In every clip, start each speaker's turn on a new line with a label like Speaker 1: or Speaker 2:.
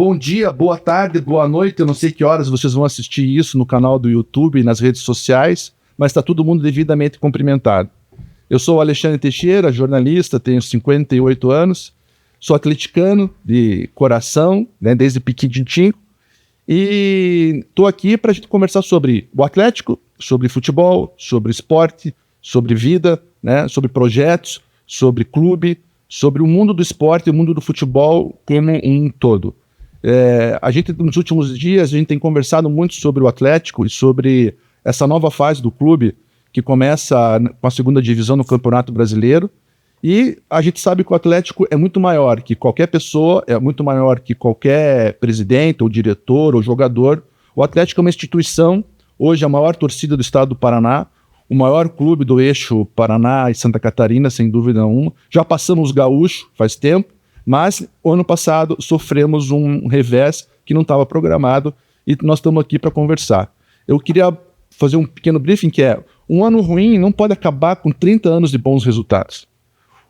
Speaker 1: Bom dia, boa tarde, boa noite. Eu não sei que horas vocês vão assistir isso no canal do YouTube e nas redes sociais, mas está todo mundo devidamente cumprimentado. Eu sou o Alexandre Teixeira, jornalista, tenho 58 anos, sou atleticano de coração, né, desde pequenininho, e estou aqui para a gente conversar sobre o Atlético, sobre futebol, sobre esporte, sobre vida, né, sobre projetos, sobre clube, sobre o mundo do esporte e o mundo do futebol como um todo. A gente, nos últimos dias, a gente tem conversado muito sobre o Atlético e sobre essa nova fase do clube que começa com a segunda divisão no Campeonato Brasileiro, e a gente sabe que o Atlético é muito maior que qualquer pessoa, é muito maior que qualquer presidente ou diretor ou jogador. O Atlético é uma instituição, hoje a maior torcida do estado do Paraná, o maior clube do eixo Paraná e Santa Catarina, sem dúvida nenhuma. Já passamos os gaúchos faz tempo, mas o ano passado sofremos um revés que não estava programado e nós estamos aqui para conversar. Eu queria fazer um pequeno briefing que é: um ano ruim não pode acabar com 30 anos de bons resultados.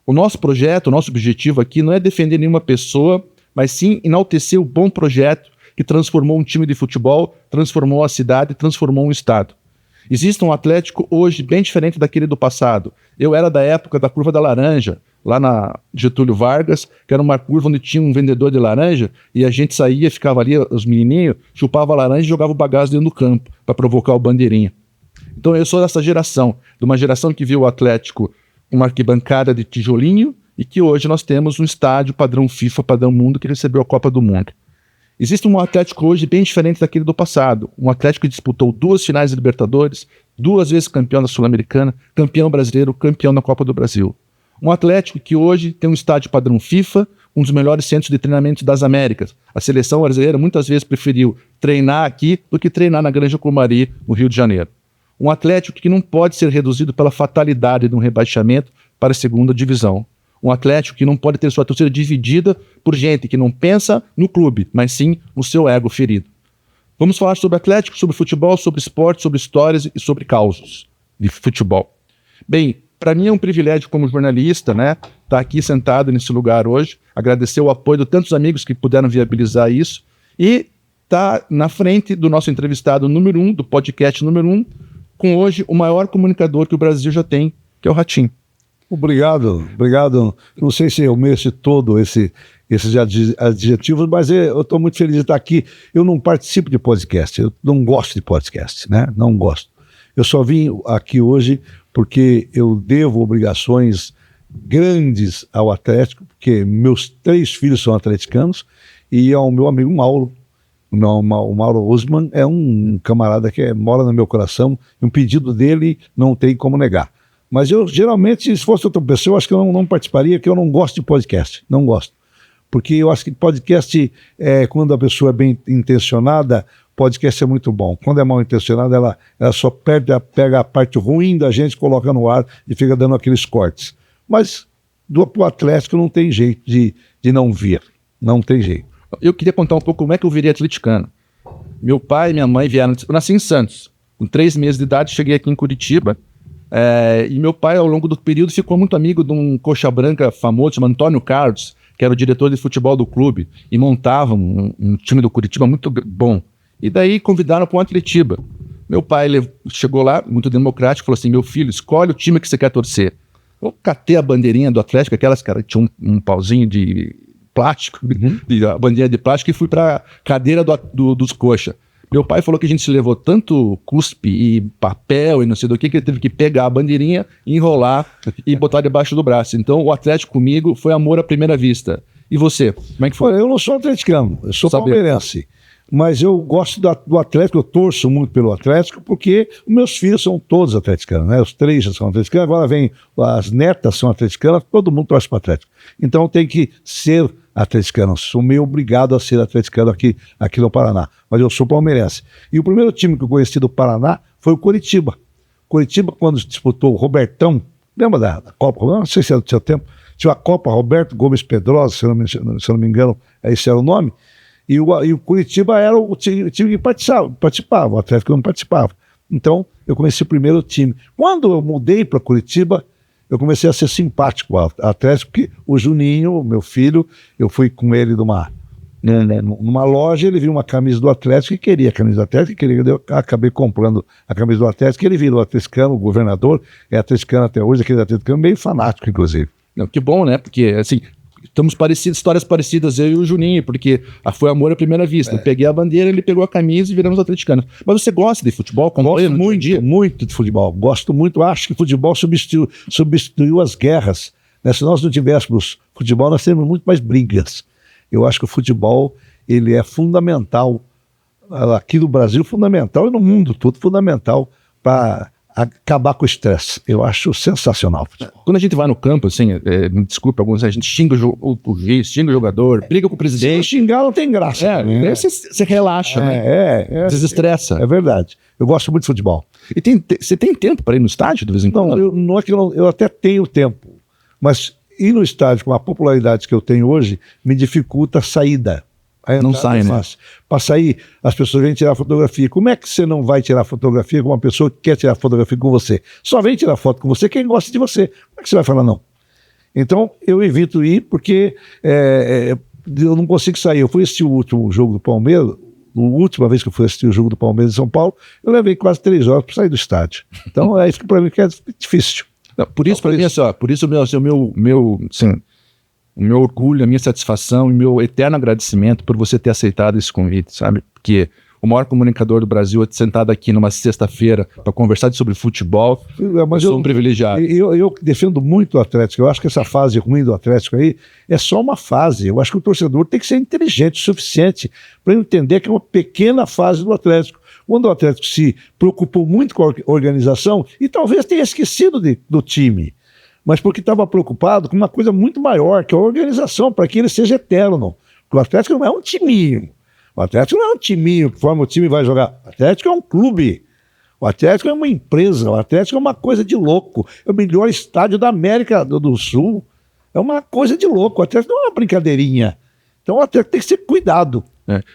Speaker 1: O nosso projeto, o nosso objetivo aqui não é defender nenhuma pessoa, mas sim enaltecer o bom projeto que transformou um time de futebol, transformou a cidade, transformou um estado. Existe um Atlético hoje bem diferente daquele do passado. Eu era da época da Curva da Laranja, lá na Getúlio Vargas, que era uma curva onde tinha um vendedor de laranja e a gente saía, ficava ali, os menininhos, chupava a laranja e jogava o bagaço dentro do campo para provocar o bandeirinha. Então eu sou dessa geração, de uma geração que viu o Atlético uma arquibancada de tijolinho e que hoje nós temos um estádio padrão FIFA, padrão mundo, que recebeu a Copa do Mundo. Existe um Atlético hoje bem diferente daquele do passado. Um Atlético que disputou 2 finais de Libertadores, 2 vezes campeão da Sul-Americana, campeão brasileiro, campeão da Copa do Brasil. Um Atlético que hoje tem um estádio padrão FIFA, um dos melhores centros de treinamento das Américas. A seleção brasileira muitas vezes preferiu treinar aqui do que treinar na Granja Comari, no Rio de Janeiro. Um Atlético que não pode ser reduzido pela fatalidade de um rebaixamento para a segunda divisão. Um Atlético que não pode ter sua torcida dividida por gente que não pensa no clube, mas sim no seu ego ferido. Vamos falar sobre Atlético, sobre futebol, sobre esporte, sobre histórias e sobre causos de futebol. Bem, para mim é um privilégio como jornalista, né, estar aqui sentado nesse lugar hoje, agradecer o apoio de tantos amigos que puderam viabilizar isso e estar na frente do nosso entrevistado número 1, do podcast número 1, com hoje o maior comunicador que o Brasil já tem, que é o Ratinho.
Speaker 2: Obrigado. Não sei se eu mereço todo esses adjetivos, mas eu estou muito feliz de estar aqui. Eu não participo de podcast, eu não gosto de podcast, né? Não gosto. Eu só vim aqui hoje porque eu devo obrigações grandes ao Atlético, porque meus 3 filhos são atleticanos, e ao meu amigo Mauro. O Mauro Osman é um camarada que mora no meu coração, e um pedido dele não tem como negar. Mas eu, geralmente, se fosse outra pessoa, eu acho que eu não participaria, porque eu não gosto de podcast. Não gosto. Porque eu acho que podcast, quando a pessoa é bem intencionada, podcast é muito bom. Quando é mal intencionada, ela só pega a parte ruim da gente, coloca no ar e fica dando aqueles cortes. Mas pro Atlético não tem jeito de não vir. Não tem jeito.
Speaker 1: Eu queria contar um pouco como é que eu virei atleticano. Meu pai e minha mãe vieram... Eu nasci em Santos. Com 3 meses de idade, cheguei aqui em Curitiba. E meu pai, ao longo do período, ficou muito amigo de um coxa branca famoso, chamado Antônio Carlos, que era o diretor de futebol do clube, e montava um time do Curitiba muito bom. E daí convidaram para o Atletiba. Meu pai chegou lá, muito democrático, falou assim: meu filho, escolhe o time que você quer torcer. Eu catei a bandeirinha do Atlético, aquelas, cara, tinha um pauzinho de plástico, a bandeirinha de plástico, e fui para a cadeira dos coxa. Meu pai falou que a gente se levou tanto cuspe e papel e não sei do que ele teve que pegar a bandeirinha, enrolar e botar debaixo do braço. Então o Atlético comigo foi amor à primeira vista. E você, como é que foi?
Speaker 2: Eu não sou atleticano, eu sou palmeirense. Mas eu gosto do Atlético, eu torço muito pelo Atlético, porque os meus filhos são todos atleticanos, né? Os 3 já são atleticanos, agora vem as netas são atleticanas, todo mundo torce para o Atlético. Então tem que ser atleticano, sou meio obrigado a ser atleticano aqui no Paraná, mas eu sou palmeirense. E o primeiro time que eu conheci do Paraná foi o Coritiba. Coritiba, quando disputou o Robertão, lembra da Copa? Não sei se era do seu tempo, tinha a Copa Roberto Gomes Pedrosa, se eu não me engano, esse era o nome. E o Curitiba era o time que participava, o Atlético não participava. Então, eu conheci o primeiro time. Quando eu mudei para Curitiba, eu comecei a ser simpático ao Atlético, porque o Juninho, meu filho, eu fui com ele numa loja, ele viu uma camisa do Atlético e queria a camisa do Atlético, eu acabei comprando a camisa do Atlético, ele virou atleticano, o governador, é atleticano até hoje, aquele atleticano meio fanático, inclusive.
Speaker 1: Não, que bom, né? Porque, assim, estamos parecidos, histórias parecidas, eu e o Juninho, porque foi amor à primeira vista. Eu peguei a bandeira, ele pegou a camisa e viramos atleticanos. Mas você gosta de futebol?
Speaker 2: Gosto muito de futebol. Gosto muito, acho que futebol substituiu as guerras. Né? Se nós não tivéssemos futebol, nós teríamos muito mais brigas. Eu acho que o futebol, ele é fundamental, aqui no Brasil, fundamental, e no mundo todo, fundamental para acabar com o estresse. Eu acho sensacional.
Speaker 1: Quando a gente vai no campo, assim, me desculpe, a gente xinga o juiz, xinga o jogador, briga com o presidente.
Speaker 2: Se xingar não tem graça.
Speaker 1: Aí você relaxa, né? Desestressa.
Speaker 2: É verdade. Eu gosto muito de futebol.
Speaker 1: E você tem tempo para ir no estádio de vez em quando?
Speaker 2: Não é que eu até tenho tempo, mas ir no estádio com a popularidade que eu tenho hoje me dificulta a saída.
Speaker 1: Não sai, né?
Speaker 2: Para sair, as pessoas vêm tirar fotografia. Como é que você não vai tirar fotografia com uma pessoa que quer tirar fotografia com você? Só vem tirar foto com você quem gosta de você. Como é que você vai falar não? Então, eu evito ir porque eu não consigo sair. Eu fui assistir o último jogo do Palmeiras, a última vez que eu fui assistir o jogo do Palmeiras em São Paulo, eu levei quase 3 horas para sair do estádio. Então, é isso que para mim é difícil.
Speaker 1: Não, por isso, para mim, o meu orgulho, a minha satisfação e o meu eterno agradecimento por você ter aceitado esse convite, sabe? Porque o maior comunicador do Brasil, sentado aqui numa sexta-feira para conversar sobre futebol, mas eu sou um privilegiado.
Speaker 2: Eu defendo muito o Atlético. Eu acho que essa fase ruim do Atlético aí é só uma fase. Eu acho que o torcedor tem que ser inteligente o suficiente para entender que é uma pequena fase do Atlético. Quando o Atlético se preocupou muito com a organização e talvez tenha esquecido do time, mas porque estava preocupado com uma coisa muito maior, que é a organização, para que ele seja eterno. Porque o Atlético não é um timinho. O Atlético não é um timinho que forma o time e vai jogar. O Atlético é um clube. O Atlético é uma empresa. O Atlético é uma coisa de louco. É o melhor estádio da América do Sul. É uma coisa de louco. O Atlético não é uma brincadeirinha. Então o Atlético tem que ser cuidado.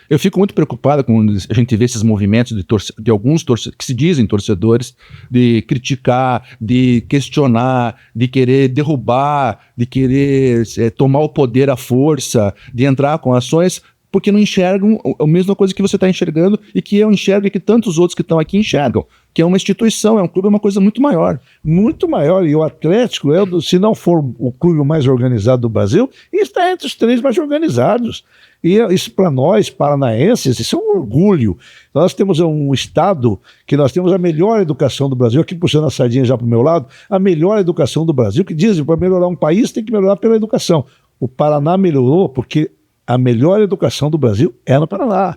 Speaker 1: Eu fico muito preocupado quando a gente vê esses movimentos de alguns que se dizem torcedores, de criticar, de questionar, de querer derrubar, de querer tomar o poder à força, de entrar com ações, porque não enxergam a mesma coisa que você está enxergando e que eu enxergo e que tantos outros que estão aqui enxergam, que é uma instituição, é um clube, é uma coisa muito maior. Muito maior, e o Atlético, se não for o clube mais organizado do Brasil, está entre os 3 mais organizados. E isso para nós, paranaenses, isso é um orgulho. Nós temos um estado que nós temos a melhor educação do Brasil, aqui puxando a sardinha já para o meu lado, a melhor educação do Brasil, que dizem para melhorar um país tem que melhorar pela educação. O Paraná melhorou porque a melhor educação do Brasil é no Paraná.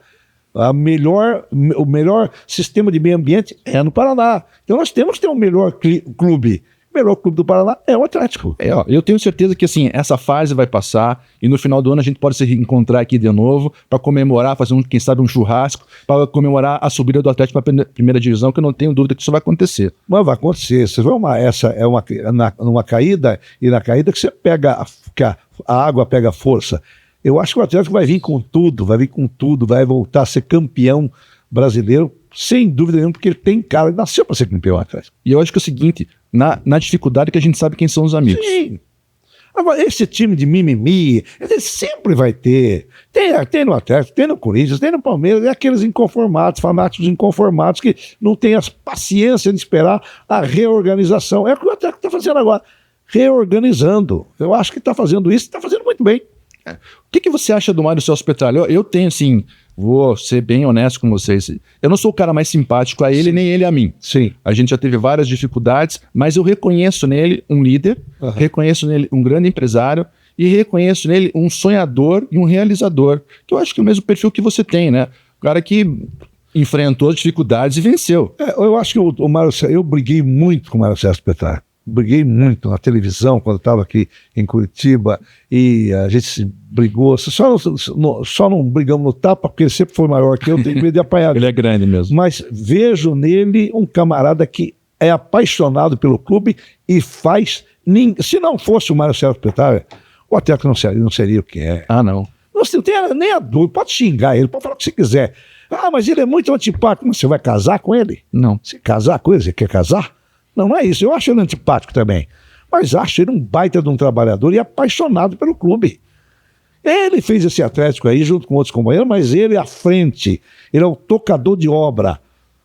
Speaker 1: O melhor sistema de meio ambiente é no Paraná. Então nós temos que ter um melhor clube. O melhor clube do Paraná é o Atlético. Eu tenho certeza que assim, essa fase vai passar e no final do ano a gente pode se reencontrar aqui de novo para comemorar, fazer quem sabe um churrasco, para comemorar a subida do Atlético para a primeira divisão, que eu não tenho dúvida que isso vai acontecer.
Speaker 2: Mas vai acontecer. Essa é uma caída, e na caída que você pega, que a água pega força. Eu acho que o Atlético vai vir com tudo, vai voltar a ser campeão brasileiro, sem dúvida nenhuma, porque ele tem cara, ele nasceu para ser campeão Atlético.
Speaker 1: E eu acho que é o seguinte, na dificuldade que a gente sabe quem são os amigos.
Speaker 2: Sim. Agora, esse time de mimimi, ele sempre vai ter. Tem no Atlético, tem no Corinthians, tem no Palmeiras, é aqueles inconformados, fanáticos inconformados que não têm a paciência de esperar a reorganização. É o que o Atlético está fazendo agora, reorganizando. Eu acho que está fazendo isso, está fazendo muito bem.
Speaker 1: O que você acha do Mário Celso Petralha? Eu tenho, assim, vou ser bem honesto com vocês, eu não sou o cara mais simpático a ele, nem ele a mim.
Speaker 2: Sim.
Speaker 1: A gente já teve várias dificuldades, mas eu reconheço nele um líder, reconheço nele um grande empresário e reconheço nele um sonhador e um realizador, que eu acho que é o mesmo perfil que você tem, né? O cara que enfrentou as dificuldades e venceu.
Speaker 2: Eu acho que o Mário Celso, eu briguei muito com o Mário Celso Petralha. Briguei muito na televisão quando estava aqui em Curitiba e a gente se brigou, só não brigamos no tapa porque ele sempre foi maior que eu, tenho medo de apanhar.
Speaker 1: Ele é grande mesmo.
Speaker 2: Mas vejo nele um camarada que é apaixonado pelo clube e faz, se não fosse o Mário Celso Petralha, o Atlético não seria o que é.
Speaker 1: Não.
Speaker 2: Não tem nem a dúvida, pode xingar ele, pode falar o que você quiser. Mas ele é muito antipático, mas você vai casar com ele?
Speaker 1: Não.
Speaker 2: Se casar com ele, você quer casar? Não é isso, eu acho ele antipático também, mas acho ele um baita de um trabalhador e apaixonado pelo clube. Ele fez esse Atlético aí junto com outros companheiros, mas ele à frente, ele é o tocador de obra.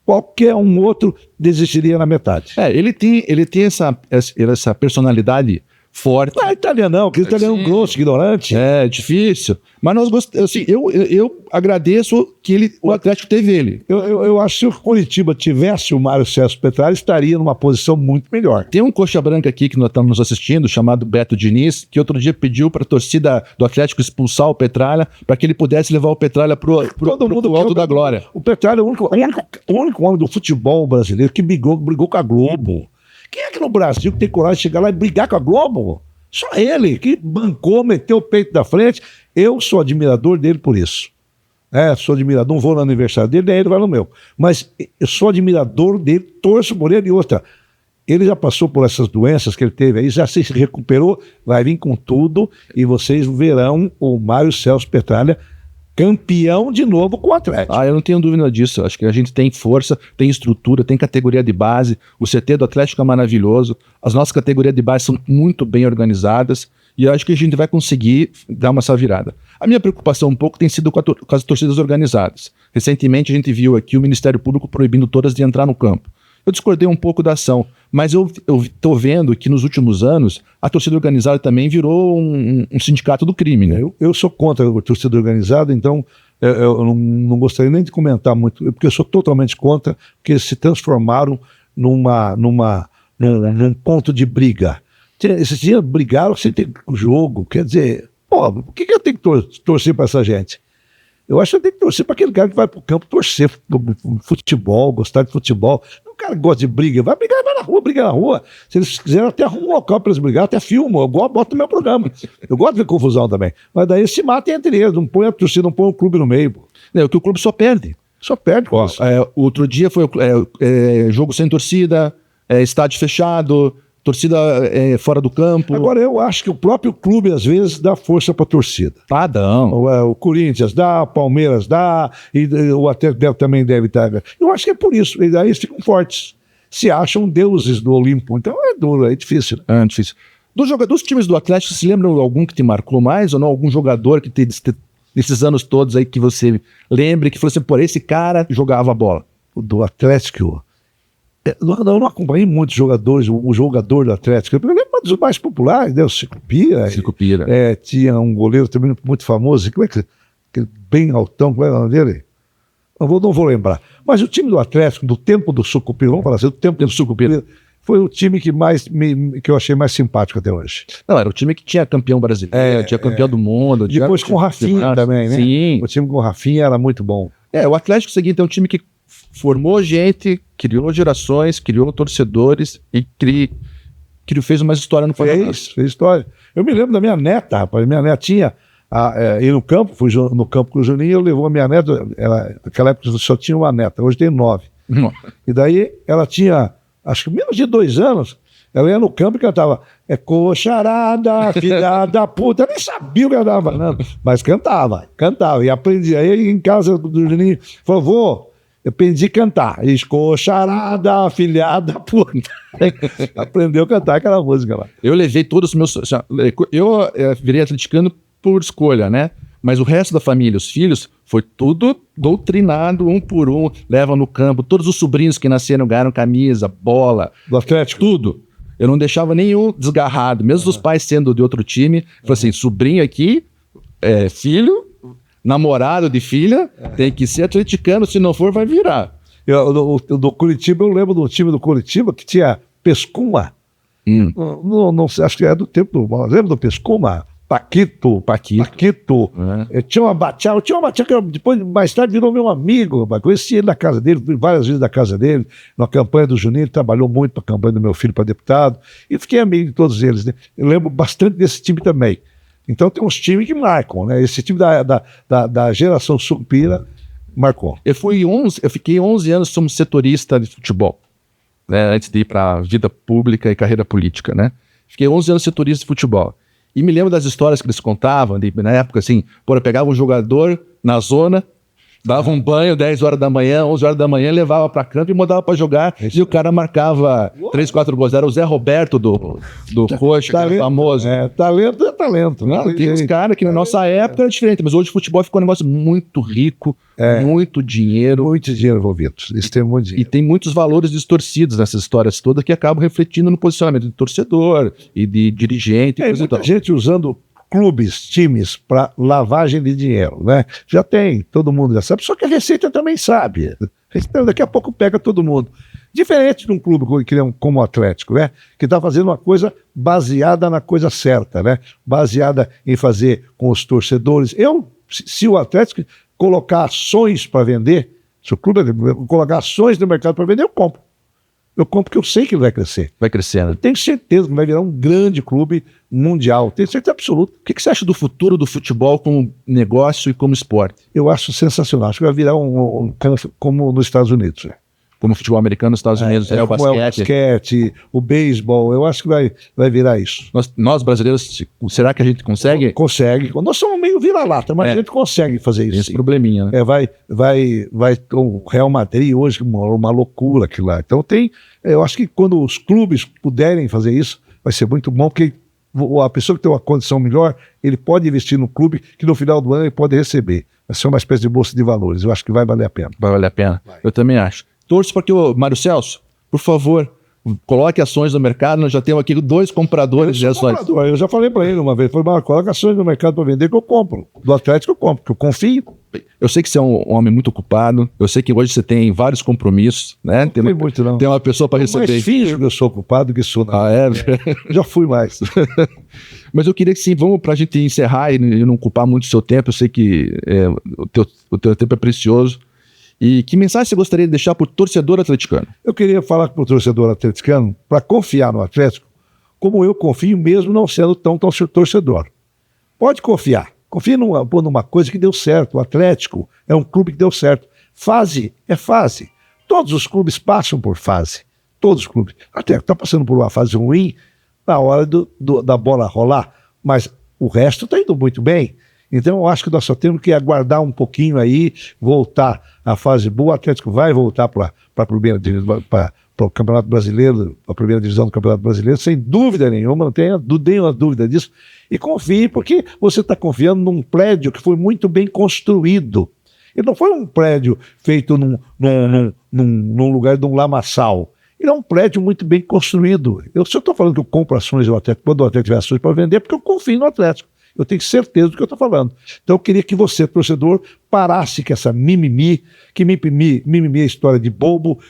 Speaker 2: Qualquer um outro desistiria na metade.
Speaker 1: Ele tem essa personalidade forte.
Speaker 2: Não é italiano não, porque o italiano é um grosso, ignorante.
Speaker 1: É difícil. Mas nós gostamos, assim, eu agradeço que o Atlético teve ele.
Speaker 2: Eu acho que se o Coritiba tivesse o Mário Celso Petralha, estaria numa posição muito melhor.
Speaker 1: Tem um coxa branca aqui que nós estamos nos assistindo, chamado Beto Diniz, que outro dia pediu para a torcida do Atlético expulsar o Petralha, para que ele pudesse levar o Petralha pro alto da glória.
Speaker 2: O Petralha é o único homem do futebol brasileiro que brigou com a Globo. Quem é que no Brasil que tem coragem de chegar lá e brigar com a Globo? Só ele, que bancou, meteu o peito da frente. Eu sou admirador dele por isso. Sou admirador, não vou no aniversário dele, nem ele vai no meu. Mas eu sou admirador dele, torço por ele. E outra, ele já passou por essas doenças que ele teve aí, já se recuperou, vai vir com tudo e vocês verão o Mário Celso Petralha campeão de novo com o Atlético.
Speaker 1: Eu não tenho dúvida disso. Acho que a gente tem força, tem estrutura, tem categoria de base. O CT do Atlético é maravilhoso. As nossas categorias de base são muito bem organizadas e eu acho que a gente vai conseguir dar essa virada. A minha preocupação um pouco tem sido com as torcidas organizadas. Recentemente a gente viu aqui o Ministério Público proibindo todas de entrar no campo. Eu discordei um pouco da ação, mas eu estou vendo que nos últimos anos a torcida organizada também virou um sindicato do crime, né?
Speaker 2: Eu sou contra a torcida organizada, então eu não gostaria nem de comentar muito, porque eu sou totalmente contra, porque eles se transformaram num ponto de briga. Esses dias brigaram sem ter jogo, quer dizer, por que eu tenho que torcer para essa gente? Eu acho que eu tenho que torcer para aquele cara que vai para o campo torcer futebol, gostar de futebol. O cara gosta de briga, vai brigar, vai na rua, briga na rua. Se eles quiserem, até arruma um local para eles brigar, até filmo, eu boto no meu programa. Eu gosto de ver confusão também. Mas daí se matem entre eles, não põe a torcida, não põe o clube no meio.
Speaker 1: Que o clube só perde.
Speaker 2: Só perde.
Speaker 1: Outro dia foi jogo sem torcida, estádio fechado, torcida fora do campo.
Speaker 2: Agora, eu acho que o próprio clube, às vezes, dá força para a torcida.
Speaker 1: Não.
Speaker 2: O Corinthians dá, o Palmeiras dá, e o Atlético também deve estar. Eu acho que é por isso. E daí eles ficam fortes. Se acham deuses do Olimpo. Então é duro, é difícil.
Speaker 1: É difícil. Dos times do Atlético, você se lembra algum que te marcou mais ou não? Algum jogador que nesses anos todos aí que você lembre, que falou assim, por esse cara jogava a bola?
Speaker 2: Do Atlético... Eu não acompanhei muitos jogadores, o jogador do Atlético. Eu lembro dos mais populares, né? O Sicupira. Tinha um goleiro também muito famoso. Como é que bem altão, como é o nome dele? Não vou lembrar. Mas o time do Atlético, do tempo do Sucupira, vamos falar assim, do tempo do Sucupira, foi o time que eu achei mais simpático até hoje.
Speaker 1: Não, era o time que tinha campeão brasileiro, tinha campeão do mundo.
Speaker 2: Depois com o Rafinha também, né?
Speaker 1: Sim.
Speaker 2: O time com o Rafinha era muito bom.
Speaker 1: O Atlético seguinte é um time que formou gente, criou gerações, criou torcedores e fez uma história no país.
Speaker 2: Fez história. Eu me lembro da minha neta, rapaz. Minha netinha ia no campo, fui no campo com o Juninho, levou a minha neta, naquela época só tinha uma neta, hoje tem 9. E daí ela tinha, acho que menos de 2 anos, ela ia no campo e cantava coxarada, filha da puta. Eu nem sabia o que ela estava falando, mas cantava. E aprendia. Aí em casa do Juninho, falou, vô, eu aprendi a cantar. Escocharada, filha da puta. Aprendeu a cantar aquela música lá.
Speaker 1: Eu levei todos os meus... Eu virei atleticano por escolha, né? Mas o resto da família, os filhos, foi tudo doutrinado, um por um. Leva no campo. Todos os sobrinhos que nasceram ganharam camisa, bola.
Speaker 2: Do Atlético?
Speaker 1: Tudo. Eu não deixava nenhum desgarrado. Mesmo os pais sendo de outro time. Falei assim, sobrinho aqui, filho... namorado de filha, tem que ser atleticano, se não for, vai virar.
Speaker 2: Do Curitiba, eu lembro do time do Curitiba que tinha Pescuma. Não sei, acho que é do tempo do... Lembra do Pescuma? Paquito. Tinha uma Bachá que depois, mais tarde, virou meu amigo. Conheci ele na casa dele, fui várias vezes na casa dele, na campanha do Juninho, ele trabalhou muito na campanha do meu filho para deputado, e fiquei amigo de todos eles, né? Eu lembro bastante desse time também. Então tem uns times que marcam, né? Esse time da geração Sucupira marcou.
Speaker 1: Eu fiquei 11 anos como setorista de futebol, né? Antes de ir para a vida pública e carreira política, né? Fiquei 11 anos setorista de futebol. E me lembro das histórias que eles contavam, na época assim, eu pegava um jogador na zona, Dava um banho 10 horas da manhã, 11 horas da manhã, levava pra campo e mandava pra jogar. E o cara marcava 3, 4 gols. Era o Zé Roberto do Coxa, que era famoso.
Speaker 2: Talento é talento.
Speaker 1: Não, tem uns caras que na nossa época era diferente, mas hoje o futebol ficou um negócio muito rico, muito dinheiro.
Speaker 2: Muito dinheiro envolvido. Isso tem muito dinheiro.
Speaker 1: E tem muitos valores distorcidos nessas histórias todas que acabam refletindo no posicionamento de torcedor e de dirigente. E
Speaker 2: muita gente usando clubes, times, para lavagem de dinheiro, né? Já tem, todo mundo já sabe, só que a Receita também sabe. Daqui a pouco pega todo mundo. Diferente de um clube como o Atlético, né? Que está fazendo uma coisa baseada na coisa certa, né? Baseada em fazer com os torcedores. Se o Atlético colocar ações para vender, se o clube colocar ações no mercado para vender, eu compro. Eu compro porque eu sei que ele vai crescer.
Speaker 1: Vai crescendo.
Speaker 2: Eu tenho certeza que vai virar um grande clube mundial. Tenho certeza absoluta.
Speaker 1: O que você acha do futuro do futebol como negócio e como esporte?
Speaker 2: Eu acho sensacional. Acho que vai virar como nos Estados Unidos.
Speaker 1: Como o futebol americano nos Estados Unidos, o
Speaker 2: basquete, o beisebol. Eu acho que vai virar isso.
Speaker 1: Nós brasileiros, será que a gente consegue?
Speaker 2: Consegue. Nós somos meio vira-lata, mas a gente consegue fazer isso.
Speaker 1: Tem esse probleminha, né?
Speaker 2: Vai o Real Madrid hoje, uma loucura aquilo lá. Então eu acho que quando os clubes puderem fazer isso, vai ser muito bom, porque a pessoa que tem uma condição melhor, ele pode investir no clube que no final do ano ele pode receber. Vai ser uma espécie de bolsa de valores. Eu acho que vai valer a pena.
Speaker 1: Vai valer a pena.
Speaker 2: Vai.
Speaker 1: Eu também acho. Torço para que o Mário Celso, por favor, coloque ações no mercado. Nós já temos aqui 2 compradores de ações.
Speaker 2: Eu já falei para ele uma vez, coloca ações no mercado para vender que eu compro. Do Atlético eu compro, porque eu confio.
Speaker 1: Eu sei que você é um homem muito ocupado, eu sei que hoje você tem vários compromissos, né? Tem uma pessoa para receber.
Speaker 2: Mas finjo que eu sou ocupado que sou.
Speaker 1: Ah, é?
Speaker 2: Já fui mais.
Speaker 1: Mas eu queria que sim, vamos para a gente encerrar e não ocupar muito o seu tempo. Eu sei que o teu tempo é precioso. E que mensagem você gostaria de deixar para o torcedor atleticano?
Speaker 2: Eu queria falar para o torcedor atleticano para confiar no Atlético, como eu confio mesmo não sendo tão torcedor. Pode confiar. Confie numa coisa que deu certo. O Atlético é um clube que deu certo. Fase é fase. Todos os clubes passam por fase. Todos os clubes. O Atlético está passando por uma fase ruim na hora da bola rolar, mas o resto está indo muito bem. Então eu acho que nós só temos que aguardar um pouquinho aí, voltar à fase boa. O Atlético vai voltar para a primeira divisão, para o Campeonato Brasileiro, a primeira divisão do Campeonato Brasileiro, sem dúvida nenhuma, não tenha nenhuma dúvida disso. E confie, porque você está confiando num prédio que foi muito bem construído. Ele não foi um prédio feito num lugar de um lamaçal. Ele é um prédio muito bem construído. Se eu estou falando que eu compro ações do Atlético, quando o Atlético tiver ações para vender, é porque eu confio no Atlético. Eu tenho certeza do que eu estou falando. Então eu queria que você, torcedor, parasse com essa mimimi, que mimimi é história de bobo,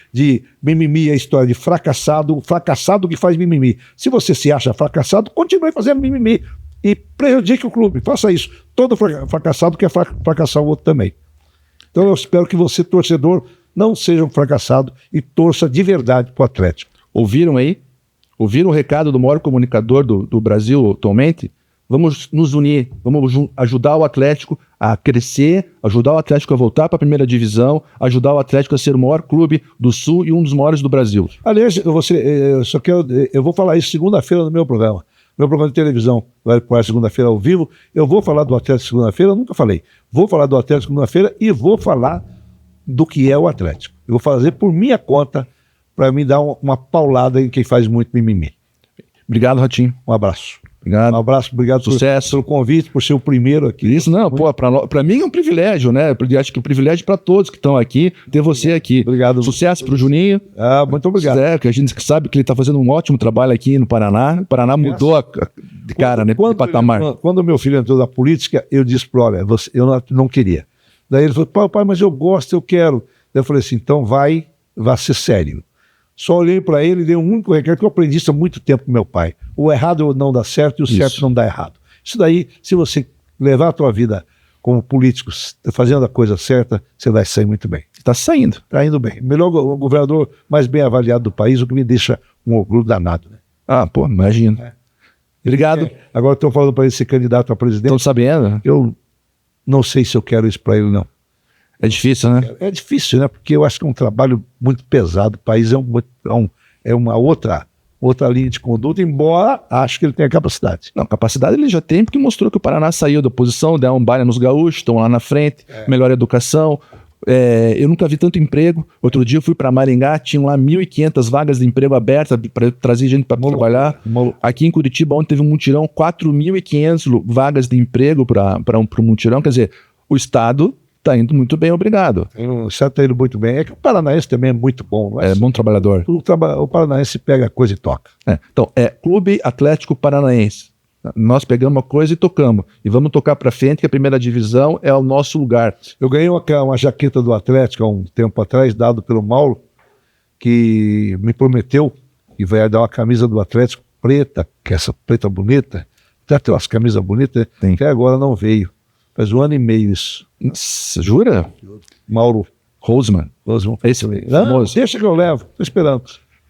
Speaker 2: mimimi é história de fracassado que faz mimimi. Se você se acha fracassado, continue fazendo mimimi e prejudique o clube. Faça isso. Todo fracassado quer fracassar o outro também. Então eu espero que você, torcedor, não seja um fracassado e torça de verdade para o Atlético.
Speaker 1: Ouviram aí? Ouviram o recado do maior comunicador do Brasil atualmente? Vamos nos unir, vamos ajudar o Atlético a crescer, ajudar o Atlético a voltar para a primeira divisão, ajudar o Atlético a ser o maior clube do Sul e um dos maiores do Brasil.
Speaker 2: Aliás, eu vou falar isso segunda-feira no meu programa. Meu programa de televisão vai para segunda-feira ao vivo. Eu vou falar do Atlético segunda-feira, eu nunca falei. Vou falar do Atlético segunda-feira e vou falar do que é o Atlético. Eu vou fazer por minha conta para me dar uma paulada em quem faz muito mimimi.
Speaker 1: Obrigado, Ratinho.
Speaker 2: Um abraço.
Speaker 1: Obrigado.
Speaker 2: Um abraço, obrigado
Speaker 1: Sucesso.
Speaker 2: pelo convite, por ser o primeiro aqui.
Speaker 1: Isso, não, pô, pra mim é um privilégio, né? Eu acho que é um privilégio para todos que estão aqui, ter você aqui.
Speaker 2: Obrigado.
Speaker 1: Sucesso pro Juninho.
Speaker 2: Muito obrigado.
Speaker 1: Que a gente sabe que ele tá fazendo um ótimo trabalho aqui no Paraná. O Paraná mudou de cara, né? De patamar.
Speaker 2: Quando meu filho entrou na política, eu disse para ele, olha, eu não queria. Daí ele falou, pai, mas eu gosto, eu quero. Daí eu falei assim, então vai ser sério. Só olhei para ele e dei um único recado que eu aprendi isso há muito tempo com meu pai. O errado não dá certo e o certo não dá errado. Isso daí, se você levar a tua vida como político, fazendo a coisa certa, você vai sair muito bem.
Speaker 1: Está saindo.
Speaker 2: Está indo bem. Melhor governador mais bem avaliado do país, o que me deixa um orgulho danado. Né?
Speaker 1: Ah, pô, imagino. Obrigado.
Speaker 2: Agora estão falando para ele ser candidato a presidente.
Speaker 1: Estão sabendo?
Speaker 2: Eu não sei se eu quero isso para ele, não.
Speaker 1: É difícil, né?
Speaker 2: É difícil, né? Porque eu acho que é um trabalho muito pesado. O país é uma outra linha de conduta, embora acho que ele tenha capacidade.
Speaker 1: Não, capacidade ele já tem, porque mostrou que o Paraná saiu da oposição, deu um baile nos gaúchos, estão lá na frente, melhor educação, eu nunca vi tanto emprego. Outro dia eu fui para Maringá, tinham lá 1.500 vagas de emprego abertas para trazer gente para trabalhar. Aqui em Curitiba, ontem teve um mutirão, 4.500 vagas de emprego para um mutirão. Quer dizer, o Estado está indo muito bem, obrigado.
Speaker 2: O Estado está indo muito bem. É que o paranaense também é muito bom. Não é?
Speaker 1: É bom trabalhador.
Speaker 2: O paranaense pega a coisa e toca.
Speaker 1: Então, Clube Atlético Paranaense. Nós pegamos uma coisa e tocamos. E vamos tocar para frente, que a primeira divisão é o nosso lugar.
Speaker 2: Eu ganhei uma jaqueta do Atlético há um tempo atrás, dado pelo Mauro, que me prometeu que vai dar uma camisa do Atlético preta, que é essa preta bonita. Já tem umas camisas bonitas,
Speaker 1: Sim.
Speaker 2: que agora não veio. Faz 1 ano e meio isso.
Speaker 1: Nossa, jura?
Speaker 2: Mauro
Speaker 1: Roseman. Esse famoso.
Speaker 2: Deixa que eu levo, estou esperando.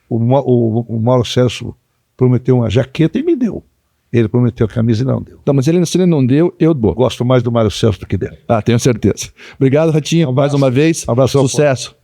Speaker 2: O Mauro Celso prometeu uma jaqueta e me deu. Ele prometeu a camisa e não deu.
Speaker 1: Não, mas se ele não deu, eu dou.
Speaker 2: Gosto mais do Mário Celso do que dele.
Speaker 1: Tenho certeza. Obrigado, Ratinho, mais uma vez.
Speaker 2: Abraço.
Speaker 1: Sucesso.